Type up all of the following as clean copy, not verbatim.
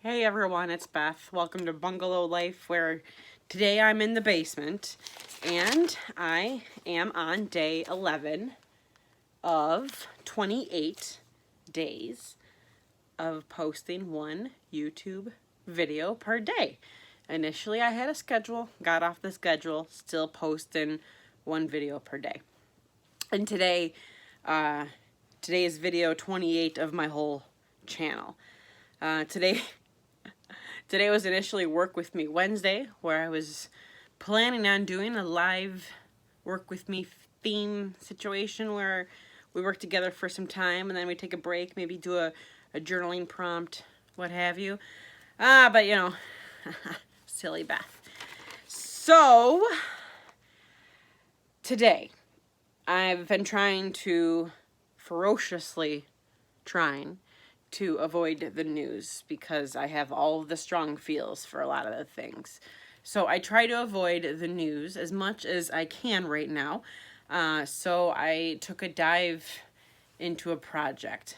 Hey everyone, it's Beth. Welcome to Bungalow Life, where today I'm in the basement and I am on day 11 of 28 days of posting one YouTube video per day. Initially I had a schedule, got off the schedule, still posting one video per day. And today is video 28 of my whole channel. Today was initially Work With Me Wednesday, where I was planning on doing a live Work With Me theme situation where we work together for some time and then we take a break, maybe do a journaling prompt, what have you. But you know, silly Beth. So, today, I've been ferociously trying to avoid the news because I have all of the strong feels for a lot of the things. So I try to avoid the news as much as I can right now. So I took a dive into a project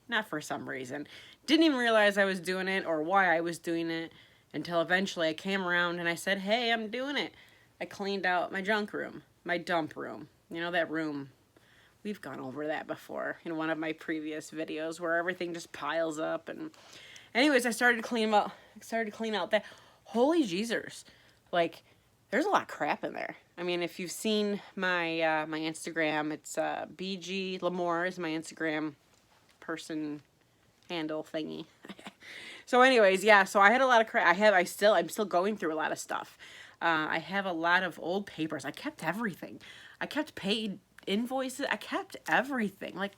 not for some reason. Didn't even realize I was doing it or why I was doing it until eventually I came around and I said, hey, I'm doing it. I cleaned out my junk room, my dump room. You know, that room. We've gone over that before in one of my previous videos where everything just piles up. And anyways, I started to clean out that. Holy Jesus. Like, there's a lot of crap in there. I mean, if you've seen my my Instagram, it's BG Lamore is my Instagram person handle thingy. So anyways, yeah, so I had a lot of crap. I'm still going through a lot of stuff. I have a lot of old papers. I kept everything. I kept paid invoices. I kept everything. Like,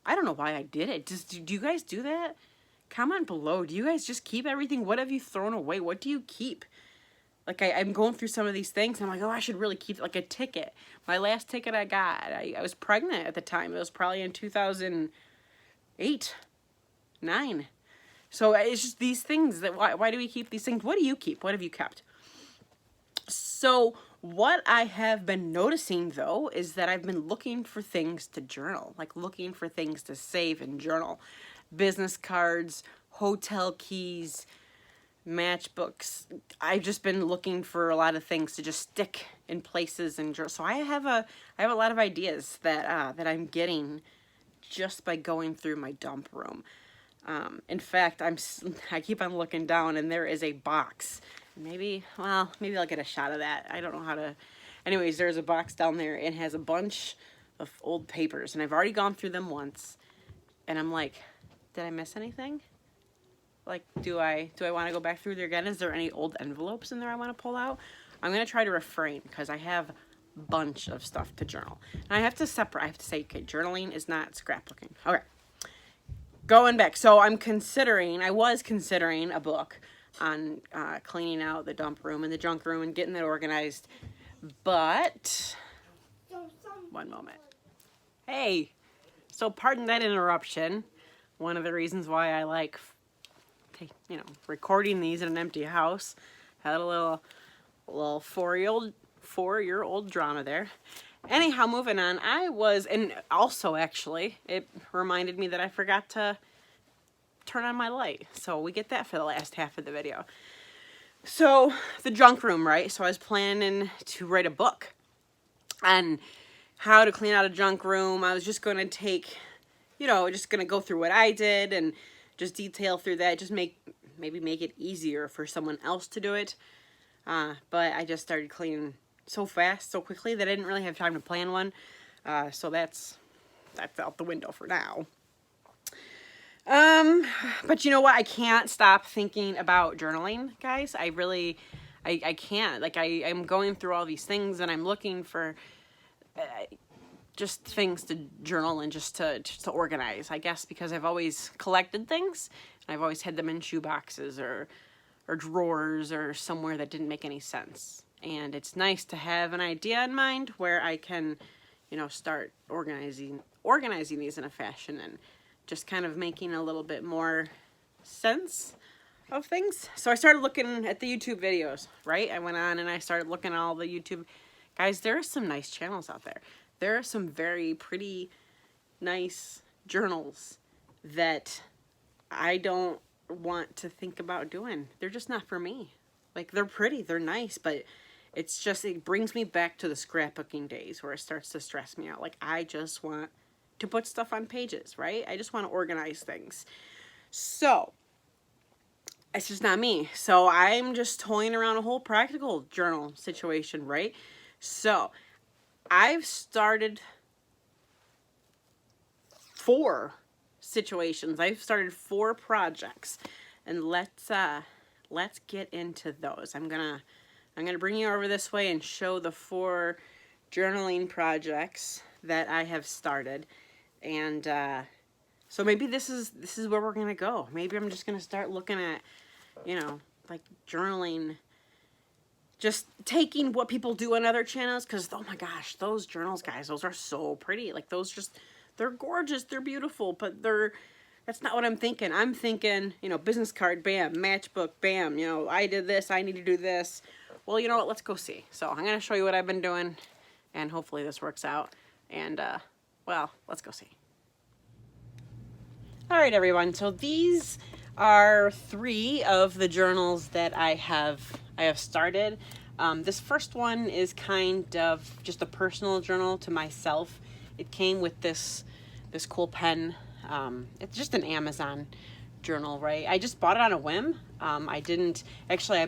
I don't know why I did it. Do you guys do that? Comment below. Do you guys just keep everything? What have you thrown away? What do you keep? Like, I'm going through some of these things, and I'm like, oh, I should really keep, like, a ticket. My last ticket I got, I was pregnant at the time. It was probably in 2008, 9. So it's just these things that, why do we keep these things? What do you keep? What have you kept? So what I have been noticing, though, is that I've been looking for things to journal, like looking for things to save and journal. Business cards, hotel keys, matchbooks. I've just been looking for a lot of things to just stick in places and journal. So I have a lot of ideas that that I'm getting just by going through my dump room. In fact, I keep on looking down, and there is a box. Maybe I'll get a shot of that. I don't know how to. Anyways, there's a box down there and has a bunch of old papers, and I've already gone through them once, and I'm like, did I miss anything? Like, do I want to go back through there again? Is there any old envelopes in there I want to pull out? I'm going to try to refrain because I have a bunch of stuff to journal. And I have to say, okay, journaling is not scrapbooking. Okay. Going back. So I was considering a book on cleaning out the dump room and the junk room and getting that organized. But, one moment. Hey, so pardon that interruption. One of the reasons why I like, recording these in an empty house. Had a little 4-year-old drama there. Anyhow, moving on. And also actually, it reminded me that I forgot to turn on my light. So we get that for the last half of the video. So the junk room, right? So I was planning to write a book on how to clean out a junk room. I was just going to take, just going to go through what I did and just detail through that. Just maybe make it easier for someone else to do it. But I just started cleaning so fast, so quickly that I didn't really have time to plan one. So that's out the window for now. But you know what? I can't stop thinking about journaling, guys. I can't. Like, I'm going through all these things and I'm looking for just things to journal and just to organize, I guess, because I've always collected things. I've always had them in shoe boxes or drawers or somewhere that didn't make any sense. And it's nice to have an idea in mind where I can, start organizing these in a fashion and just kind of making a little bit more sense of things. So I started looking at the YouTube videos, right? I went on and I started looking at all the YouTube. Guys, there are some nice channels out there. There are some very pretty nice journals that I don't want to think about doing. They're just not for me. Like, they're pretty, they're nice, but it's just, it brings me back to the scrapbooking days where it starts to stress me out. Like, I just want to put stuff on pages, right? I just want to organize things. So, it's just not me. So, I'm just toying around a whole practical journal situation, right? So, I've started 4 situations. I've started 4 projects, and let's get into those. I'm gonna bring you over this way and show the 4 journaling projects that I have started, and so maybe this is where we're gonna go. Maybe I'm just gonna start looking at, you know, like journaling, just taking what people do on other channels, because oh my gosh, those journals, guys, those are so pretty. Like, those just, they're gorgeous, they're beautiful, but that's not what I'm thinking. I'm thinking, you know, business card, bam, matchbook, bam, you know, I did this, I need to do this. Well, you know what, let's go see. So I'm going to show you what I've been doing, and hopefully this works out. And, well, let's go see. All right, everyone. So these are 3 of the journals that I have started. This first one is kind of just a personal journal to myself. It came with this cool pen. It's just an Amazon journal, right? I just bought it on a whim. I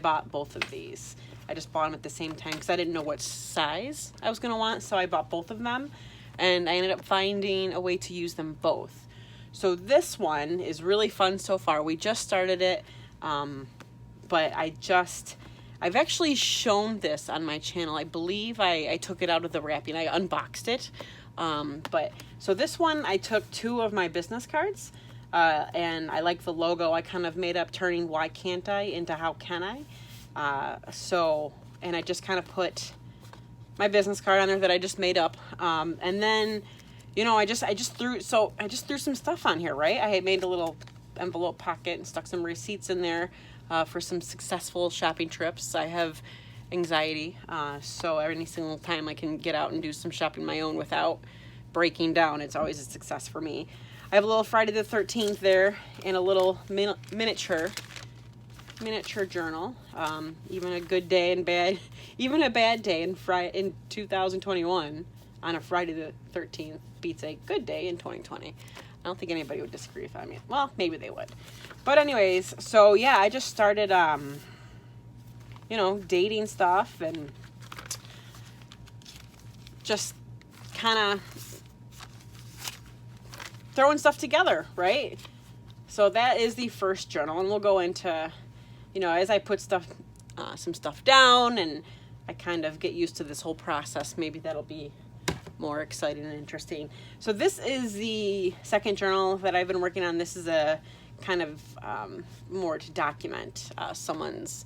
bought both of these. I just bought them at the same time because I didn't know what size I was going to want. So I bought both of them, and I ended up finding a way to use them both. So this one is really fun so far. We just started it, but I've actually shown this on my channel. I believe I took it out of the wrapping. I unboxed it. So this one, I took 2 of my business cards, and I like the logo. I kind of made up turning why can't I into how can I. And I just kind of put my business card on there that I just made up. And then, you know, I just threw some stuff on here, right? I had made a little envelope pocket and stuck some receipts in there, for some successful shopping trips. I have anxiety, so every single time I can get out and do some shopping my own without breaking down, it's always a success for me. I have a little Friday the 13th there, and a little miniature journal. Even a good day and bad, even a bad day in 2021 on a Friday the 13th beats a good day in 2020. I don't think anybody would disagree with me. Well, maybe they would. But anyways, so yeah, I just started, you know, dating stuff and just kind of throwing stuff together, right? So that is the first journal, and we'll go into, you know, as I put some stuff down and I kind of get used to this whole process, maybe that'll be more exciting and interesting. So this is the second journal that I've been working on. This is a kind of more to document someone's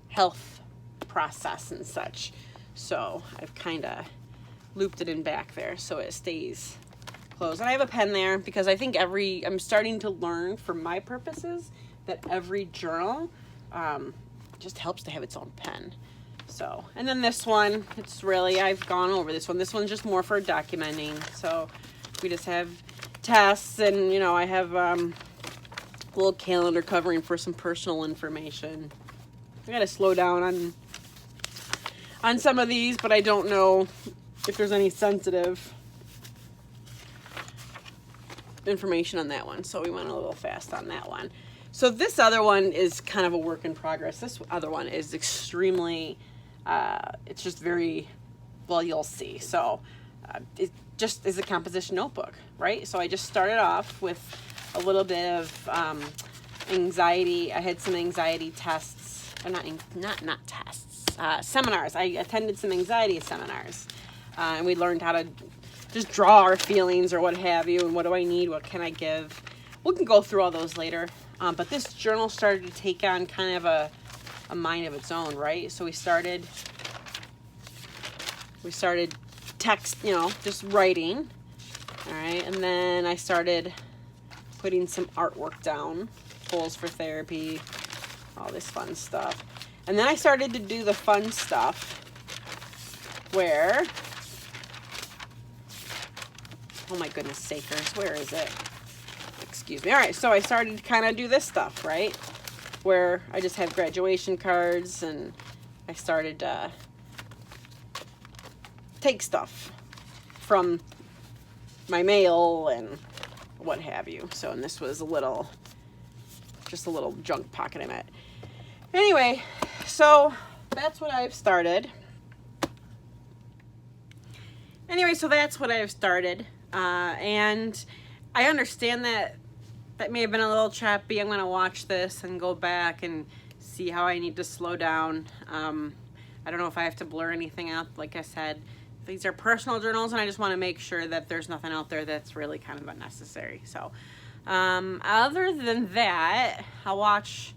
health process and such. So I've kind of looped it in back there so it stays closed. And I have a pen there because I think I'm starting to learn for my purposes that every journal just helps to have its own pen. So, and then this one, I've gone over this one. This one's just more for documenting. So we just have tests, and, you know, I have a little calendar covering for some personal information. I gotta slow down on some of these, but I don't know if there's any sensitive information on that one. So we went a little fast on that one. So this other one is kind of a work in progress. This other one is extremely, it's just very, well, you'll see. So it just is a composition notebook, right? So I just started off with a little bit of anxiety. I had some anxiety tests, or not tests, seminars. I attended some anxiety seminars, and we learned how to just draw our feelings or what have you, and what do I need, what can I give. We can go through all those later. But this journal started to take on kind of a mind of its own, right? So we started text, you know, just writing, all right? And then I started putting some artwork down, goals for therapy, all this fun stuff. And then I started to do the fun stuff where, oh my goodness sakers, where is it? Excuse me. All right, so I started to kind of do this stuff, right? Where I just have graduation cards, and I started to take stuff from my mail and what have you. So, and this was just a little junk pocket I'm at. Anyway, so that's what I've started. And I understand that may have been a little choppy. I'm going to watch this and go back and see how I need to slow down. I don't know if I have to blur anything out. Like I said, these are personal journals, and I just want to make sure that there's nothing out there that's really kind of unnecessary. So, other than that, I'll watch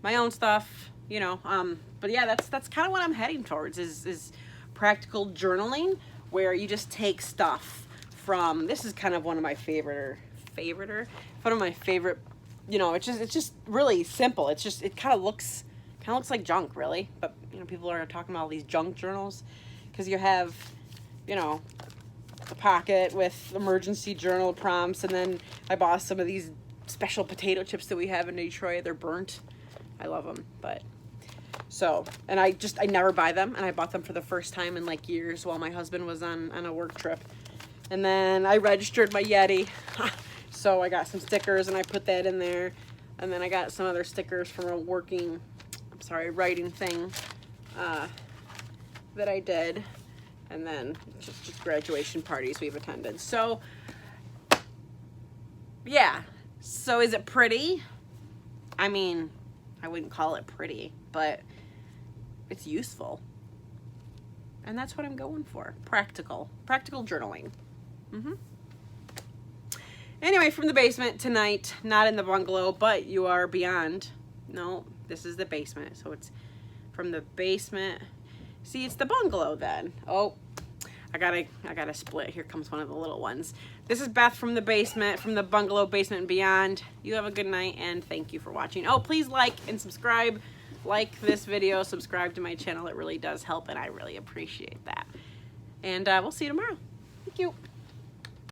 my own stuff, you know. But yeah, that's kind of what I'm heading towards is practical journaling, where you just take stuff from. This is kind of one of my favorite, you know. It's just really simple. It kind of looks like junk, really. But you know, people are talking about all these junk journals because you have, you know, a pocket with emergency journal prompts, and then I bought some of these special potato chips that we have in Detroit. They're burnt. I love them, but so, and I never buy them, and I bought them for the first time in like years while my husband was on a work trip. And then I registered my Yeti. So I got some stickers and I put that in there. And then I got some other stickers from a writing thing that I did. And then just graduation parties we've attended. So, yeah. So is it pretty? I mean, I wouldn't call it pretty, but it's useful. And that's what I'm going for. Practical journaling. Anyway, from the basement tonight, not in the bungalow, but you are beyond. No, this is the basement. So it's from the basement. See, it's the bungalow then. Oh, I gotta split. Here comes one of the little ones. This is Beth from the basement, from the bungalow, basement and beyond. You have a good night, and thank you for watching. Oh, please like and subscribe. Like this video, subscribe to my channel. It really does help, and I really appreciate that. And we'll see you tomorrow. Thank you.